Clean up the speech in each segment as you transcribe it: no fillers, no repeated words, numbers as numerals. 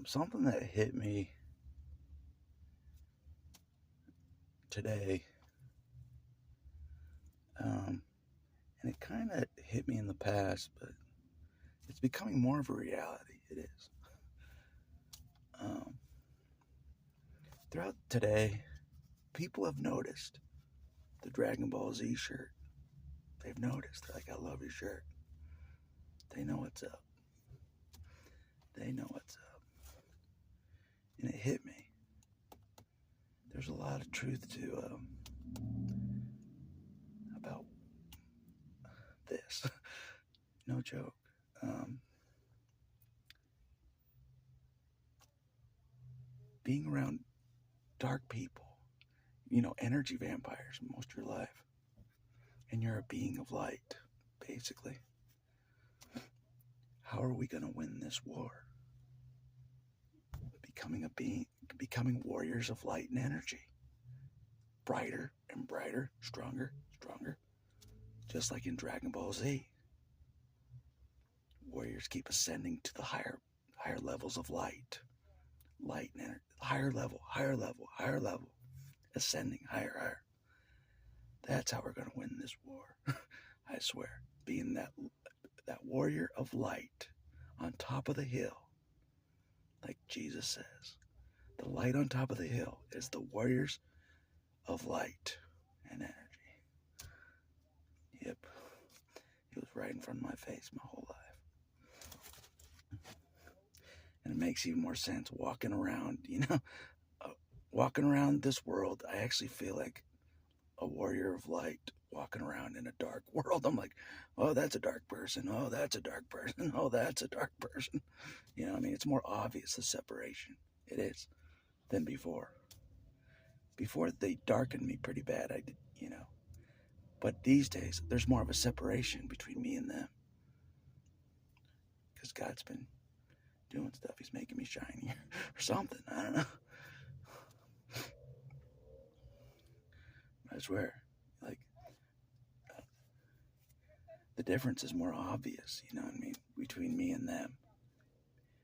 Something that hit me today, um, and it kind of hit me in the past, but it's becoming more of a reality. It is. Um, Throughout today, people have noticed the Dragon Ball Z shirt. They've noticed. They're like, I love your shirt. They know what's up. They know what's up. And it hit me. There's a lot of truth to about this. No joke. Being around dark people, energy vampires most of your life, and you're a being of light, basically. How are we going to win this war? Becoming warriors of light and energy. Brighter and brighter, stronger, stronger. Just like in Dragon Ball Z. Warriors keep ascending to the higher levels of light. Light and energy. Higher level, higher level, higher level. Ascending higher, higher. That's how we're going to win this war. I swear. Being that warrior of light on top of the hill. Like Jesus says. The light on top of the hill is the warriors of light and energy. Yep. He was right in front of my face my whole life. And it makes even more sense walking around, walking around this world. I actually feel like a warrior of light walking around in a dark world. I'm like, oh, that's a dark person. Oh, that's a dark person. Oh, that's a dark person. It's more obvious, the separation. It is than before. Before, they darkened me pretty bad. I did, But these days, there's more of a separation between me and them. Because God's been doing stuff. He's making me shinier or something. I don't know. I swear, the difference is more obvious, between me and them.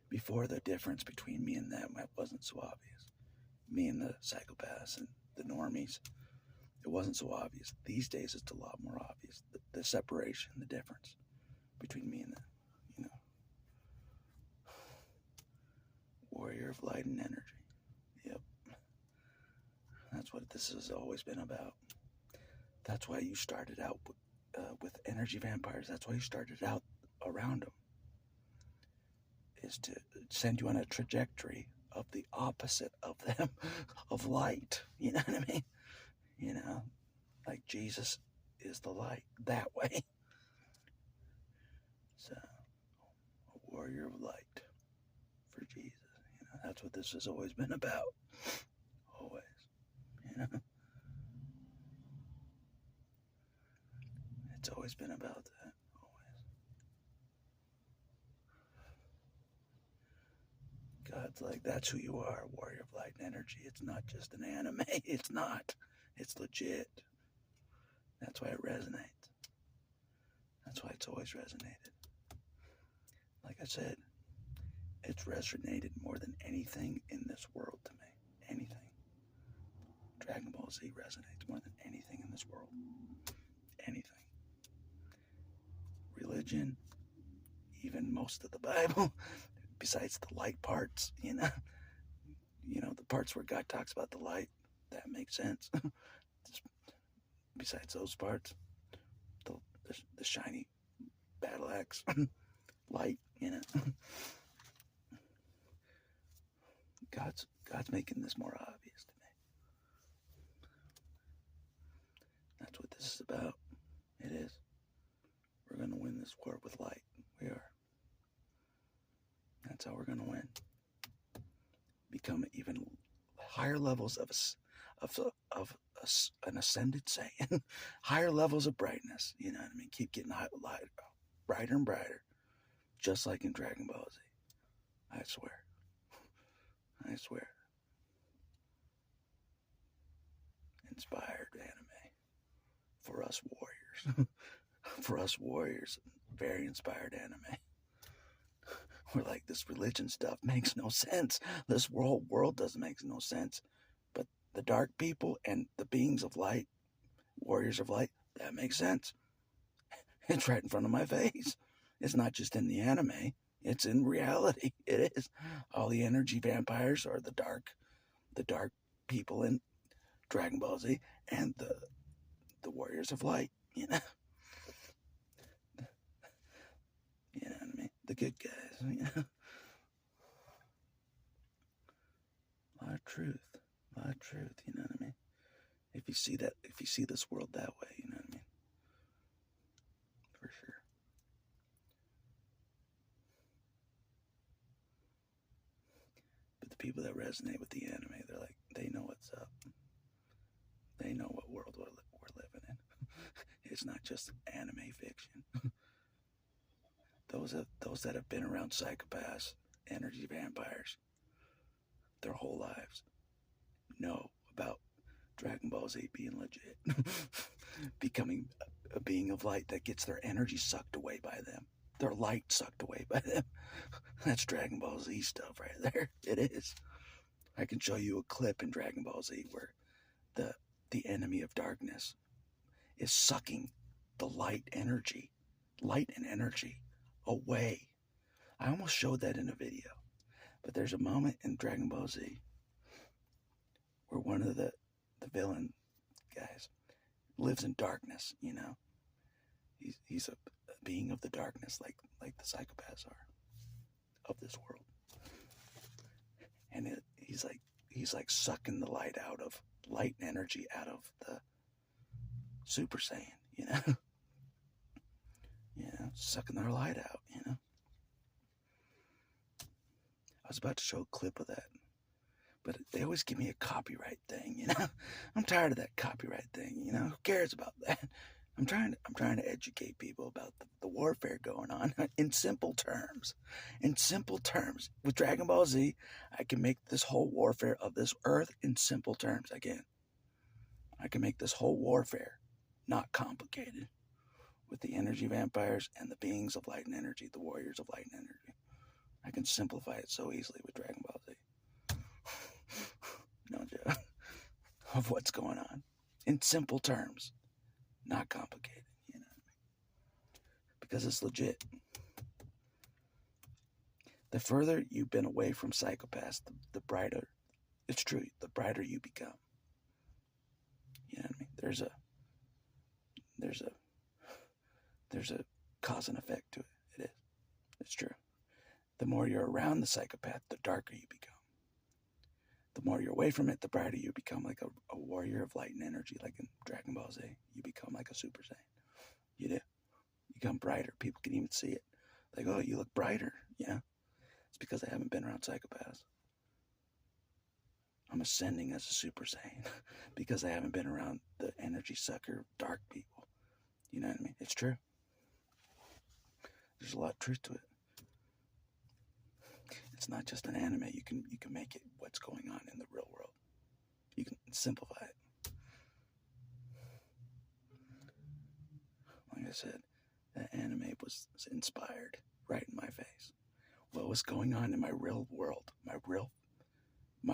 Before, the difference between me and them wasn't so obvious. Me and the psychopaths and the normies, it wasn't so obvious. These days, it's a lot more obvious. The separation, the difference between me and them, Warrior of light and energy. Yep. That's what this has always been about. That's why you started out with energy vampires. That's why you started out around them. Is to send you on a trajectory of the opposite of them, of light. You know what I mean? Like Jesus is the light that way. So, a warrior of light for Jesus. That's what this has always been about. Always. It's always been about that. Always. God's like, that's who you are, a warrior of light and energy. It's not just an anime. It's not. It's legit. That's why it resonates. That's why it's always resonated. Like I said, it's resonated more than anything in this world to me. Anything. Dragon Ball Z resonates more than anything in this world. Anything. Religion, even most of the Bible, besides the light parts, the parts where God talks about the light, that makes sense. Besides those parts, the shiny battle axe, light, God's making this more obvious to me. That's what this is about. It is. We're going to win this war with light. We are. That's how we're going to win. Become even higher levels of an ascended Saiyan. Higher levels of brightness. You know what I mean? Keep getting lighter, brighter and brighter. Just like in Dragon Ball Z. I swear. I swear. Inspired anime. For us warriors. For us warriors. Very inspired anime. we're like, this religion stuff makes no sense. This whole world doesn't make no sense. But the dark people and the beings of light, warriors of light, that makes sense. It's right in front of my face. It's not just in the anime. It's in reality. It is. All the energy vampires are the dark people in Dragon Ball Z and the warriors of light, you know. You know what I mean? The good guys, you know. A lot of truth, you know what I mean? If you see this world that way, you know what I mean? For sure. But the people that resonate with the anime, they're like, they know what's up. They know what world we're living in. It's not just anime fiction. Those that have been around psychopaths, energy vampires, their whole lives know about Dragon Ball Z being legit. Becoming a being of light that gets their energy sucked away by them. Their light sucked away by them. That's Dragon Ball Z stuff right there. It is. I can show you a clip in Dragon Ball Z where the enemy of darkness is sucking the light and energy away. I almost showed that in a video. But there's a moment in Dragon Ball Z where one of the villain guys lives in darkness, you know. He's a being of the darkness like the psychopaths are of this world. And he's like sucking the light energy out of the Super Saiyan, you know. Sucking their light out, you know. I was about to show a clip of that, but they always give me a copyright thing, you know. I'm tired of that copyright thing, you know. Who cares about that? I'm trying to educate people about the warfare going on in simple terms. In simple terms, with Dragon Ball Z, I can make this whole warfare of this earth in simple terms. Again, I can make this whole warfare not complicated with the energy vampires and the beings of light and energy, the warriors of light and energy. I can simplify it so easily with Dragon Ball Z. No joke. Of what's going on. In simple terms. Not complicated, you know. Because it's legit. The further you've been away from psychopaths, the brighter, it's true, the brighter you become. You know what I mean? There's a cause and effect to it. It is. It's true. The more you're around the psychopath, the darker you become. The more you're away from it, the brighter you become, like a warrior of light and energy, like in Dragon Ball Z. You become like a Super Saiyan. You do. You become brighter. People can even see it. Like, oh, you look brighter. Yeah. It's because I haven't been around psychopaths. I'm ascending as a Super Saiyan because I haven't been around the energy sucker, dark people. You know what I mean? It's true. There's a lot of truth to it. It's not just an anime. You can make it what's going on in the real world. You can simplify it. Like I said, that anime was inspired right in my face. What was going on in my real world, my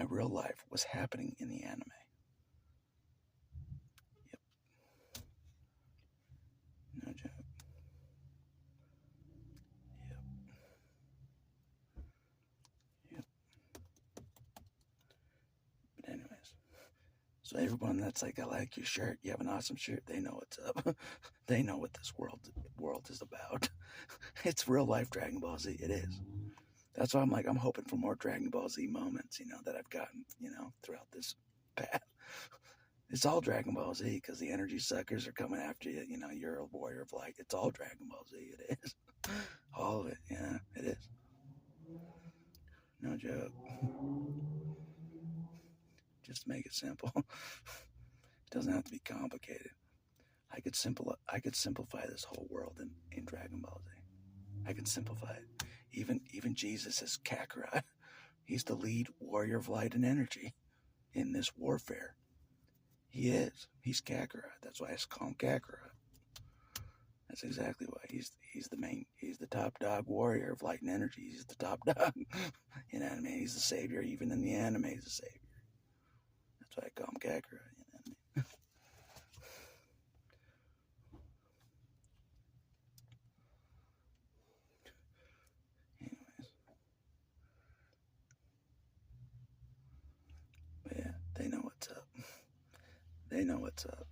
real life was happening in the anime. Yep. No joke. Yep. But anyways, so everyone that's like, I like your shirt, you have an awesome shirt, they know what's up. They know what this world is about. It's real life Dragon Ball Z. It is. That's why I'm hoping for more Dragon Ball Z moments, you know, that I've gotten, you know, throughout this path. It's all Dragon Ball Z because the energy suckers are coming after you. You know, you're a warrior of light. It's all Dragon Ball Z. It is. All of it. Yeah, it is. No joke. Just make it simple. It doesn't have to be complicated. I could simplify this whole world in Dragon Ball Z. I can simplify it. Even Jesus is Kakarot. He's the lead warrior of light and energy in this warfare. He is. He's Kakarot. That's why I call him Kakarot. That's exactly why he's the top dog warrior of light and energy. He's the top dog. You know what I mean? He's the savior. Even in the anime, he's the savior. That's why I call him Kakarot. You know what I mean? Anyways, but yeah, they know what's up. They know what's up.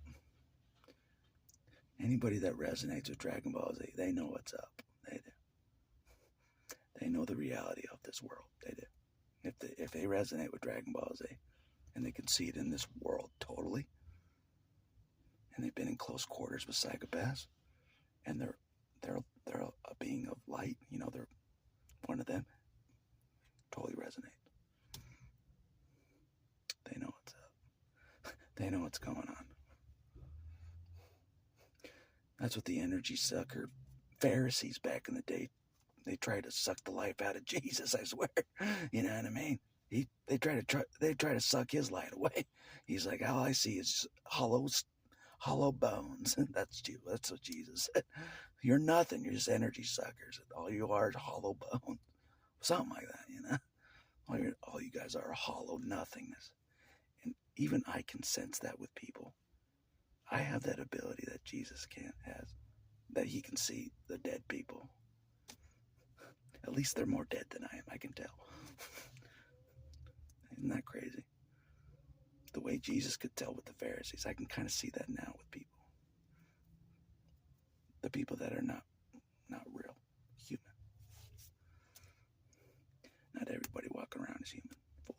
Anybody that resonates with Dragon Ball Z, they know what's up. They do. They know the reality of this world. They do. If they resonate with Dragon Ball Z, and they can see it in this world totally, and they've been in close quarters with psychopaths, and they're a being of light, you know, they're one of them, totally resonate. They know what's up. They know what's going on. That's what the energy sucker Pharisees back in the day, they tried to suck the life out of Jesus, I swear. You know what I mean? They try to suck his light away. He's like, all I see is hollow bones. That's what Jesus said. You're nothing. You're just energy suckers. All you are is hollow bones. Something like that, you know? All you guys are hollow nothingness. And even I can sense that with people. I have that ability that Jesus has. That he can see the dead people. At least they're more dead than I am, I can tell. Isn't that crazy? The way Jesus could tell with the Pharisees, I can kind of see that now with people. The people that are not real, human. Not everybody walking around is human, fully.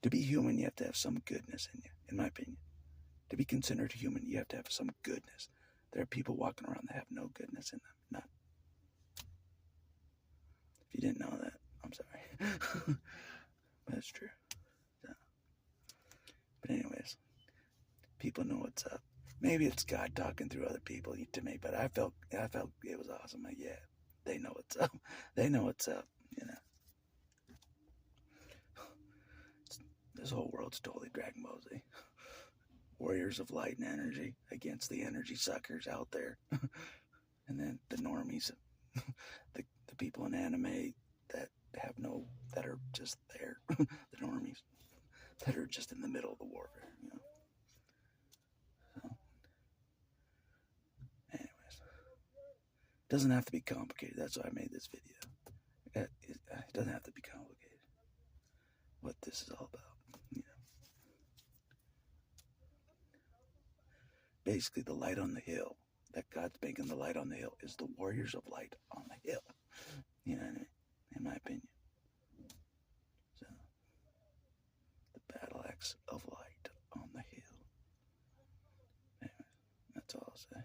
To be human, you have to have some goodness in you, in my opinion. To be considered human, you have to have some goodness. There are people walking around that have no goodness in them. None. If you didn't know that, I'm sorry. That's true. So, but anyways, people know what's up. Maybe it's God talking through other people to me, but I felt it was awesome. Like, yeah, they know what's up. They know what's up, you know. This whole world's totally Dragon Ball Z. Warriors of light and energy against the energy suckers out there. And then the normies, the people in anime that are just there. The normies that are just in the middle of the warfare, you know. So, anyways, it doesn't have to be complicated. That's why I made this video. It doesn't have to be complicated. What this is all about, you know. Basically, the light on the hill, that God's making the light on the hill, is the warriors of light on the hill. You know what I mean? In my opinion. So, the battle axe of light on the hill. Anyway, that's all I'll say.